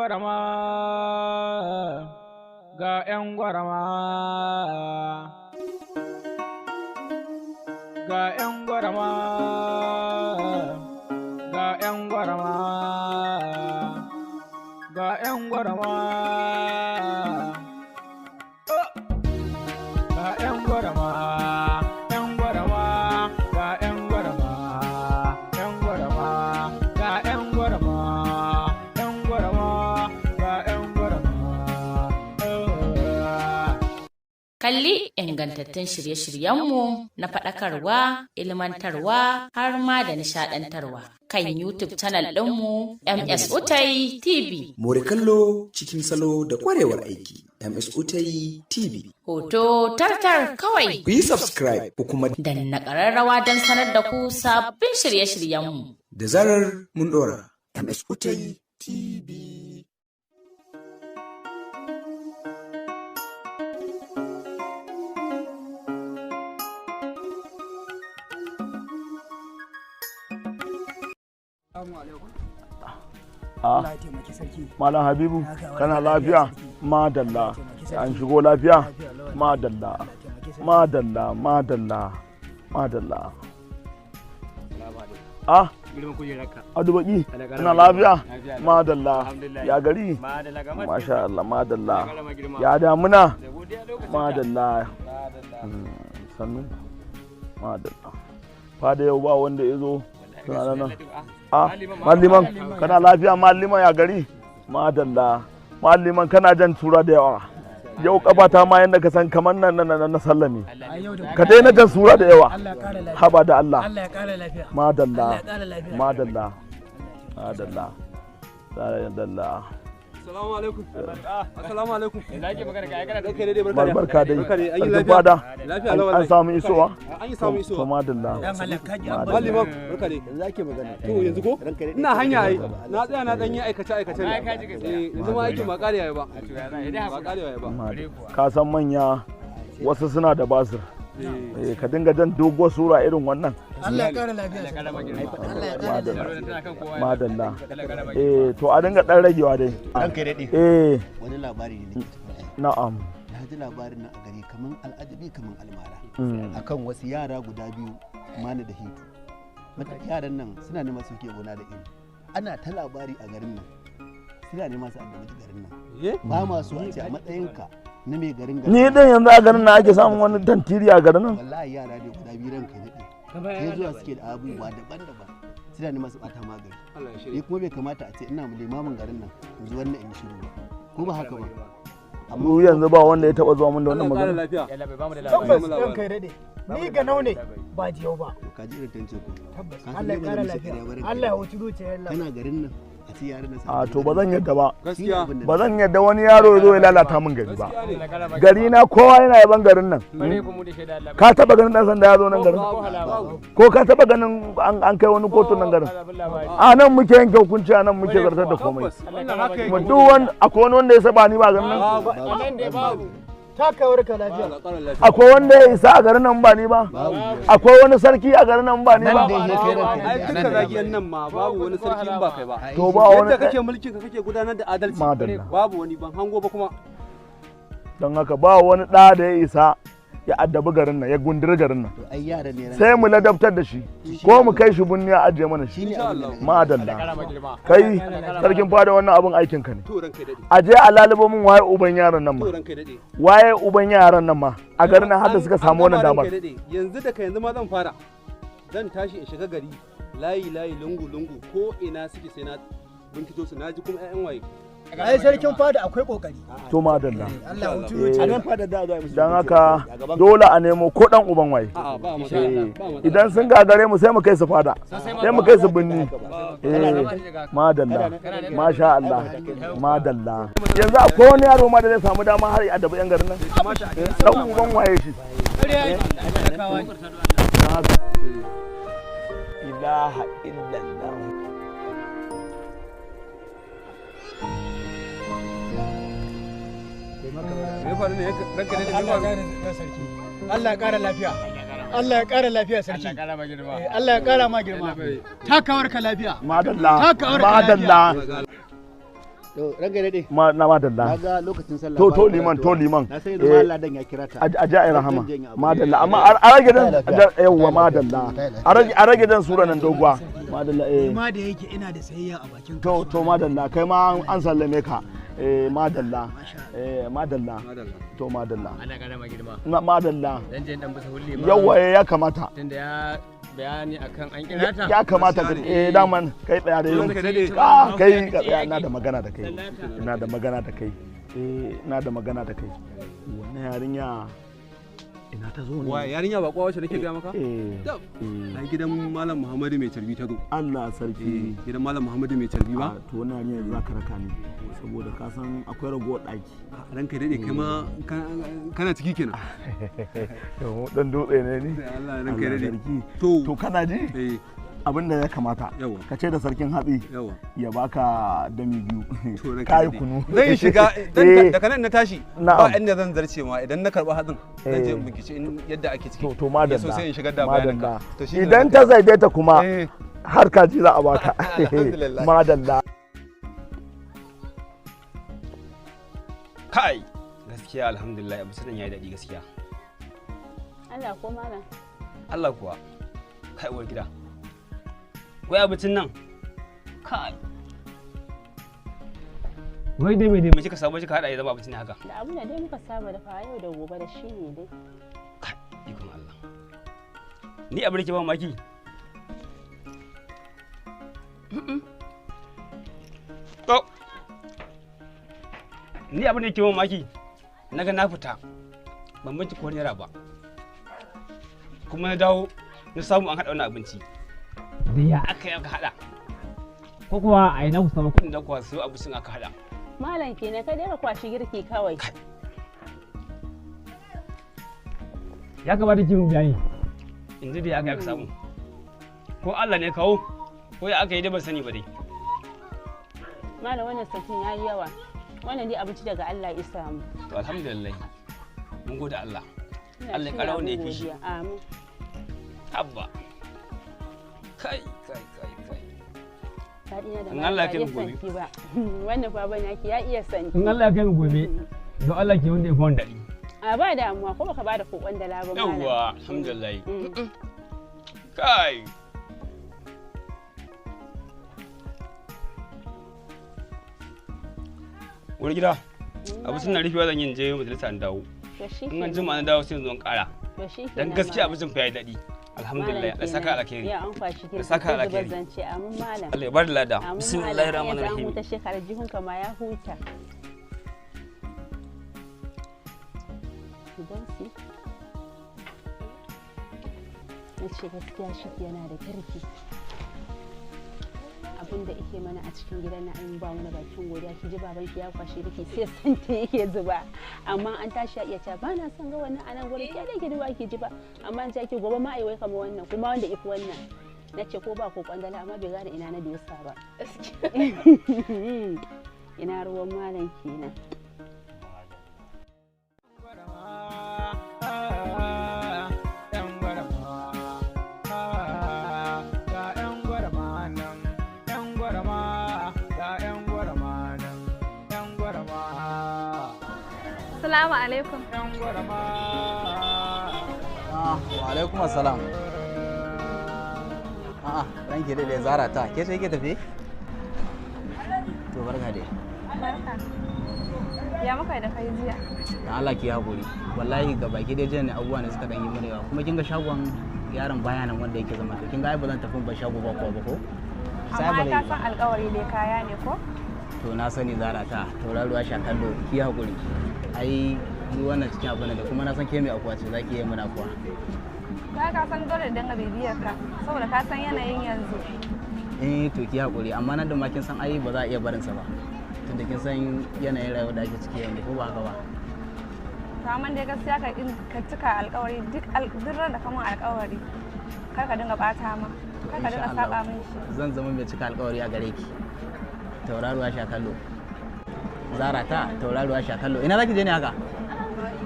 gwarama, ga 'yan gwarama, ga 'yan gwarama, ga 'yan gwarama, ga 'yan gwarama, ga 'yan gwarama, 'yan gwarama, ga 'yan gwarama, 'yan gwarama, ga 'yan gwarama. Kalli ingantattun shirye-shiryenmu na faɗakarwa, ilmantarwa har ma da nishaɗantarwa kan YouTube channel ɗinmu MS Utai TV. More kallo cikin salo da ƙwarewar aiki. MS Utai TV. Hoto tartar kawai. Ku yi subscribe ko kuma danna ƙararrawa don sanar da ku sabbin shirye-shiryenmu. Da zarar mun ɗora. MS Utai TV. Malam Habibu, kana lafiya? Madalla. An shigo lafiya? Madalla. Madalla, madalla, madalla. Ah, Adubaki, kana lafiya? Madalla. Ya gari? Masha Allah, madalla. Ya damuna? Madalla. Sannu? Madalla. Fada yau ba wanda ya zo. Malliman kana lafiya? Malliman ya gari? Madalla. Malliman kana jan tura da yawa. Yau kafata ma yanda ka san kamar nan na sallame. Ka daina jan sura da yawa. Haba da Allah. Madalla. Madalla. Madalla. Madalla. Assalamu alaikum. Assalamu alaikum. Barka dai. Sarkin fada. An samu isowa? An yi samu isowa. Madalla. Malliman barka dai. Zaki magana. To yanzu ko? Ina hanya ai. Na tsaya na dan yi aikace ne. Yanzu ma aikin ba karewa ba. Ba karewa ba. Ka san manya wasu suna da basir. Ka dinga jan doguwar sura irin wannan. Allah ya kara lafiya. Madalla. To a dinga dan ragewa dai. Ranka dade. Wani labari ne. Na'am. Na ji labarin nan a gari kaman al'ajabi kaman almara. Akan wasu yara guda biyu, Mani da Hitu. Yaran nan suna neman su ke gona da ini. Ana ta labari a garin nan. Suna neman su addabi garin nan. Ba ma su a ce a matsayinka na mai garin garin. Ni dan yanzu a garin nan ake samun wani tantiri a garin nan. Wallahi yara ne guda biyu ranka dade. Sai zuwa suke da abubuwa daban-daban. Suna neman su bata magani. Ni kuma bai kamata a ce ina limamin garin nan yanzu wannan in shiru ba. Ko ba haka ba? Amma yanzu ba wanda ya taba zuwa mun da wannan magana. Tabbas ɗan kai daɗe. Ni ga nau ne ba jiyau ba. Ka ji irin tance ku. Tabbas Allah ya kara lafiya. Allah ya wuce zuciyar Allah. Kana garin nan a ce yaran nan. A to ba zan yadda ba. Gaskiya. Ba zan yadda wani yaro ya zo ya lalata min gari ba. Gari na kowa yana yaban garin nan. Ka taba ganin dan sanda ya zo nan garin? Ko ka taba ganin an kai wani kotu nan garin? A nan muke yanke hukunci, a nan muke zartar da komai. Mu duk wanda akwai wani wanda ya saba ni ba garin nan? Takawar ka lafiya. Akwai wanda ya isa a garin nan ba ni ba? Akwai wani sarki a garin nan ba ni ba? Ai duka zagiyan nan ma babu wani sarki in ba kai ba. To ba wani yadda kake mulkin ka kake gudanar da adalci. Babu wani ban hango ba kuma. Don haka ba wani ɗa da ya isa ya addabi garin nan, ya gundiri garin nan. Sai mu ladabtar da shi ko mu kai shi bunni a ajiye mana shi. Madalla. Kai sarkin fada wannan abin aikin ka ne. A je a lalubo min waye uban yaran nan ma. Waye uban yaran nan ma a garin nan har da suka samu wannan damar. Yanzu da ka yanzu ma zan fara. Zan tashi in shiga gari layi lungu ko ina suke sai na binkito su naji kuma ƴaƴan waye. Ai sarkin fada akwai kokari. To madalla. Allah hutu zuciya. Anan fada da zuwa musu. Dan haka dole a nemo ko dan uban waye. Idan sun gagare mu sai mu kai su fada. Sai mu kai su binni. Madalla. Masha Allah. Madalla. Yanzu akwai wani yaro ma da zai samu dama har ya addabi yan garin nan. Dan uban waye shi. Ilaha illallah. Allah ya kara lafiya. Allah ya kara lafiya sarki. Allah ya kara ma girma. Takawar ka lafiya. Madalla. Takawar ka lafiya. To ranka dade. Na madalla. Na ga lokacin sallah. To liman. Na sai da Allah dan ya kira ta. A ja ai rahama. Madalla amma a rage dan yawa madalla. A rage dan sura nan doguwa. Madalla ma da yake ina da sayayya a bakin to madalla kai ma an sallame ka. Madalla. Madalla. To madalla. Ana karama girma. Madalla. Dan je dan bisa hulli ma. Yawa ya kamata. Tunda ya bayani akan an kira ta. Ya kamata ka daman kai tsaya da yau. Kai ka tsaya ina da magana da kai. Ina da magana da kai. Wannan yarinya ina ta zo ne. Wa yarinya ba kwa wacce nake ga maka? A gidan Malam Muhammadu mai carbi ta zo. Allah sarki. Gidan Malam Muhammadu mai carbi ba? To wannan yarinya za ka raka ni saboda ka san akwai ragowar ɗaki. Ranka dade kai ma kana ciki kenan. Dan dutse ne ni. Allah ranka dade. To kana ji? Abin da ya kamata ka ce da sarkin hatsi ya baka dami biyu kayi kunu zai shiga daga nan na tashi ba inda zan zarce ma idan na karba hatsin zan je bincike yadda ake ciki to madalla so sai in shigar da bayanka idan ta zaidaita kuma har kaji za a baka madalla kai gaskiya alhamdulillah abu sanan yayi dadi gaskiya Allah ko malam Allah kuwa kai uwar gida wai abincin nan kai wai dai me kika sabo kika hada ya zama abincin haka da abu ne dai muka saba da fa yau da gobe da shi ne dai kai ikon Allah ni abin da ke ba maki to ni abin da ke ba maki naga na fita ban banci ko naira ba kuma na dawo na samu an hada wannan abinci da ya aka yi aka hada ko kuwa a ina ku samu kudin da kuwa sai abincin aka hada malam kenan kai dai ka kwashi girki kawai ya kamata ki mun bayani in ji da ya aka samu ko Allah ne kawo ko ya aka yi da ban sani ba dai malam wannan sakin yayi yawa wannan dai abinci daga Allah ya samu to alhamdulillah mun gode Allah Allah ya kara wanda ya fi shi amin abba kai in Allah ya kai mu gobe wannan baban yake ya iya sani in Allah ya kai mu gobe don Allah ke wanda ya fi wanda dadi a ba damuwa ko baka bada kokon da labar malam yawa alhamdulillah kai wuri gida abu suna rufewa zan yin je majalisa an dawo in an jima na dawo sai zo kara dan gaskiya abincin fa yayi dadi alhamdulillah da saka alkhairi ya an kwashi girki da saka alkhairi zance amin malam Allah ya bar lada bismillahir rahmanir rahim huta shekara jihun ka ma ya huta idan si na ce gaskiya shi yana da kirki abin da yake mana a cikin gidan na an ba mu na bakin godiya ki ji baban shi ya kwashe riki sai santa yake zuba amma an tashi iya ta ba na son ga wannan anan gurin ke da ki duba ki ji ba amma an ki gobe ma ai wai kamar wannan kuma wanda ifi wannan nace ko ba ko kwandala amma bai gane ina na da yasa ba ina ruwan malam kenan Assalamu alaikum. Wa alaikum assalam. Ranke da Zara ta, ke sai ke tafi? To barka dai. Barka. Ya maka da kai jiya? Dan Allah ki hakuri. Wallahi ga baki dai jiya ne abubuwa ne suka dan yi mana yawa. Kuma kin ga shagon yaron bayanan wanda yake zama to kin ga ai ba zan tafi ba shago ba ko? Amma ka san alƙawari dai kaya ne ko? To na sani Zara ta, tauraruwa sha kallo, ki hakuri. Ai ni wannan cikin abu ne da kuma na san ke mai akuwa ce za ki yi mana akuwa. Ka san dole da dinga bibiyar ka saboda ka san yanayin yanzu. To ki hakuri amma nan da ma kin san ai ba za a iya barin sa ba. Tunda kin san yanayin rayuwar da ake ciki yanzu ko ba haka ba. To amma dai gaskiya ka cika alƙawari duk ran da ka mun alƙawari kar ka dinga bata ma kar ka dinga saba min shi. Zan zama mai cika alƙawari a gare ki. Tauraruwa sha kallo. Zara ta tauraruwa sha kallo. Ina zaki je ne haka?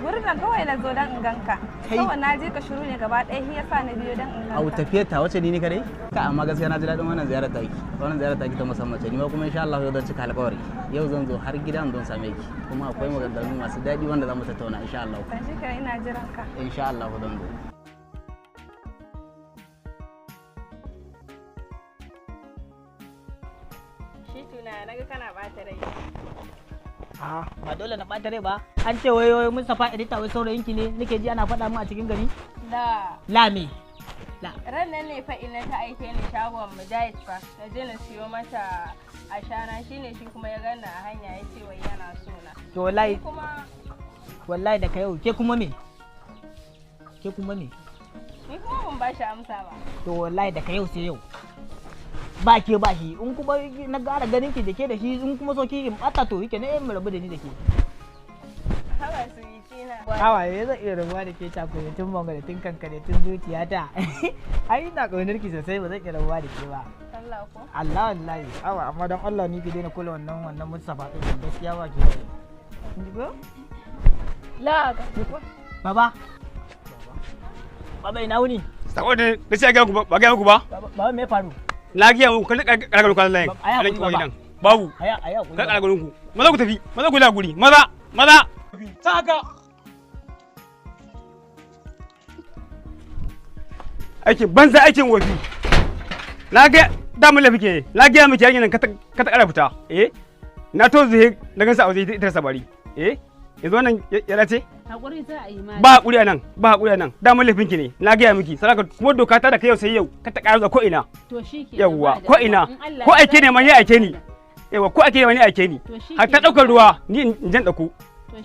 Wurin nan kawai na zo don in ganka. Kawai na je ka shiru ne gaba ɗaya shi yasa na biyo don in ganka. Au tafiyar ta wace ni kadai? Ka amma gaskiya na ji daɗin wannan ziyarar taki. Wannan ziyarar taki ta musamman ce ni ma kuma insha Allah yau zan cika alƙawari. Yau zan zo har gidan don same ki. Kuma akwai maganganu masu daɗi wanda za mu tattauna insha Allah. Ban shi kai ina jiran ka. Insha Allah zan zo. Shi tuna naga kana bata rai. Ba dole na ɓata rai ba. An ce wai Mustapha edita wai saurayin ki ne nake ji ana faɗa mu a cikin gari. La me? La. Ran nan ne fa ina ta aike ni shagon Mujahid fa. Na je na siyo mata ashana shine shi kuma ya ganna a hanya ya ce wai yana so na. To wallahi da kai ke kuma me? Ke kuma me? Ni kuma ban ba shi amsa ba. To wallahi da kai yau sai yau. Ba ke ba shi in kuma na gara ganin ki da ke da shi in kuma so ki in bata to yake ne mu rabu da ni da ke. Hawa su yi cina. Hawa ya zan iya rabuwa da ke cakuɗe tun bango da tun kankare tun zuciyata. Ai ina ƙaunar ki sosai ba zan iya rabuwa da ke ba. Allah ko? Allah wallahi. Hawa amma don Allah ni ki daina kula wannan Mustapha din gaskiya ba ki. Kin ko? La ga. Baba. Baba ina wuni? Sako ne da sai ga ku ba ga ku ba. Baba me faru? Na giya mu kalli kalgalin kwanan layin alaki wani nan babu kan kalgalin ku maza ku tafi maza ku yi guri maza ta haka aikin banza aikin wofi na ga damun lafi ke na giya miki yanyin nan ka ta kara fita na to zuhe na gansa a waje ita sabari yanzu wannan ya dace hakuri za a yi ma ba hakuri anan damun laifin ki ne na gaya miki saraka kuma doka ta da kai yau sai yau ka ta kara ko ina to shike yawwa ko ina ko aike ne man ya aike ni yawwa ko aike ne man ya aike ni har ta daukar ruwa ni in jan dauko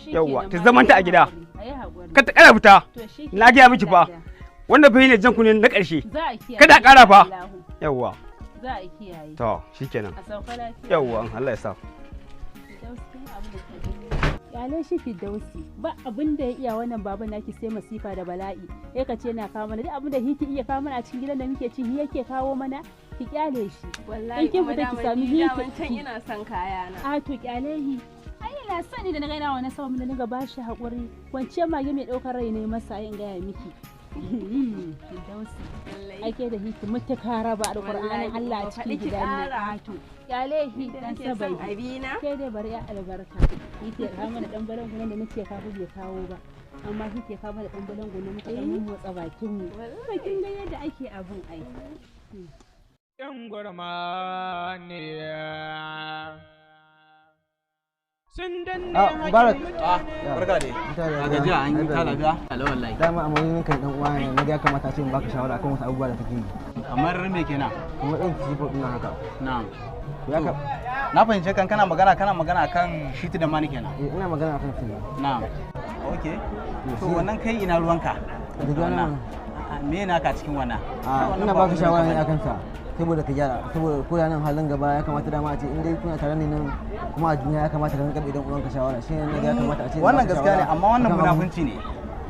yawwa ta zamanta a gida ka ta kara fita na gaya miki fa wannan bai ne jan ku ne na karshe kada kara fa yawwa za a kiyaye to shikenan a sauka lafiya yawwa Allah ya sa Kyale shi Firdausi ba abin da ya iya wannan baban naki sai masifa da bala'i ya kace na kawo mana duk abin da hiki iya kawo mana a cikin gidan da muke ci yake kawo mana ki kyale shi wallahi kin fita ki sami hiki can ina son kaya na to kyale hi ai ina sani da na ga ina wannan sama mun dinga bashi hakuri kwanciyar mage mai daukar rai ne masa yin gaya miki Firdausi ake da hiki mutuka raba da Qur'anin Allah a cikin gidan nan to kyale hi dan sabai abina ke dai bari ya albarka yake kawo mana dan balan gunan da nake kawo bai kawo ba amma yake kawo mana dan balan gunan muka dan motsa bakin mu bakin ga yadda ake abun ai yan gurma ne sun danne Mubarak barka dai a gajiya an yi ta lafiya hello wallahi dama a mazaunin kan dan uwa ne na ga kamata ce in baka shawara akan wasu abubuwa da kake yi kamar me kenan kuma dan sifo din haka na'am na fahimce kan kana magana akan shiti da mani kenan ina magana akan shi na'am okay to wannan kai ina ruwanka da gana me naka cikin wannan ina baka shawara ne akan sa saboda ka gyara saboda ko nan halin gaba ya kamata dama a ce in dai kuna tare ne nan kuma a duniya ya kamata ka rinka idan uwanka shawara shi ne ya kamata a ce wannan gaskiya ne amma wannan munafunci ne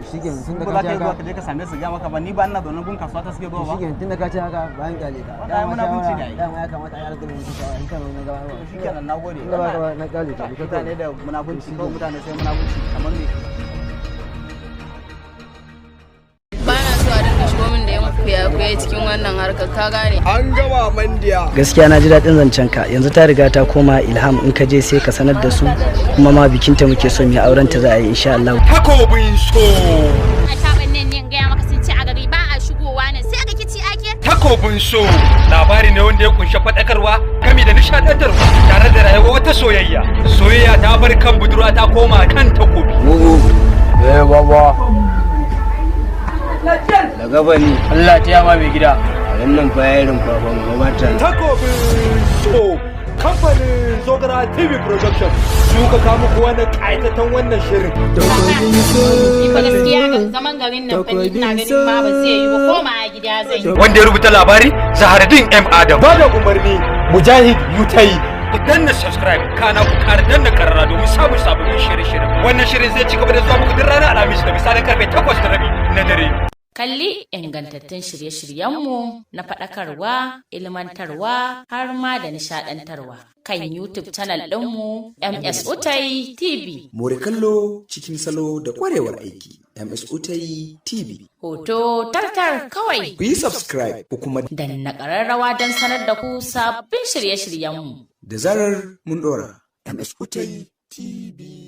shikenan tun da ka ce haka ka je ka same su ga maka ba ni ba ina zaune gun kasuwa ta suke zuwa ba shikenan tun da ka ce haka bayan kyale ka dama munafunci ne dama ya kamata a yi alƙalin mutum shawara in kana na gaba shikenan nagode in gaba gaba na kyale ka mutane da munafunci ko mutane sai munafunci kamar me kuya cikin wannan harkar ka gane an gama mandiya gaskiya na ji daɗin zancen ka yanzu ta riga ta koma ilham in ka je sai ka sanar da su kuma ma bikinta muke so mu auren ta za a yi insha Allah takobin so a taban nan ne ga maka sun ci a gari ba a shigowa ne sai ga kici ake takobin so labari ne wanda ya kunshi fadakarwa gami da nishadantarwa tare da rayuwa wata soyayya ta bar kan budurwa ta koma kan takobi baba da gabani Allah ta yama mai gida a wannan bayarin baban gwamnatin takobin so kamfanin Zogara TV Production suka kawo muku wannan ƙayataccen wannan shirin ni fa gaskiya zaman garin nan fa ina ganin ma ba zai yi ba koma a gida zai yi wanda ya rubuta labari Zaharuddin M Adam ba da umarni Mujahid Yutai ku danna subscribe kana ku ƙara danna karara domin samun sababbin shirye-shirye wannan shirin zai ci gaba da zuwa muku duk ranar Alhamis da misalin karfe 8:30 na dare Kalli ingantattun shirye-shiryenmu na faɗakarwa, ilmantarwa har ma da nishaɗantarwa kan YouTube channel ɗinmu MS Utai TV. More kallo cikin salo da ƙwarewar aiki. MS Utai TV. Hoto tartar kawai. Ku yi subscribe ko kuma danna ƙararrawa don sanar da ku sabbin shirye-shiryenmu. Da zarar mun ɗora. MS Utai TV.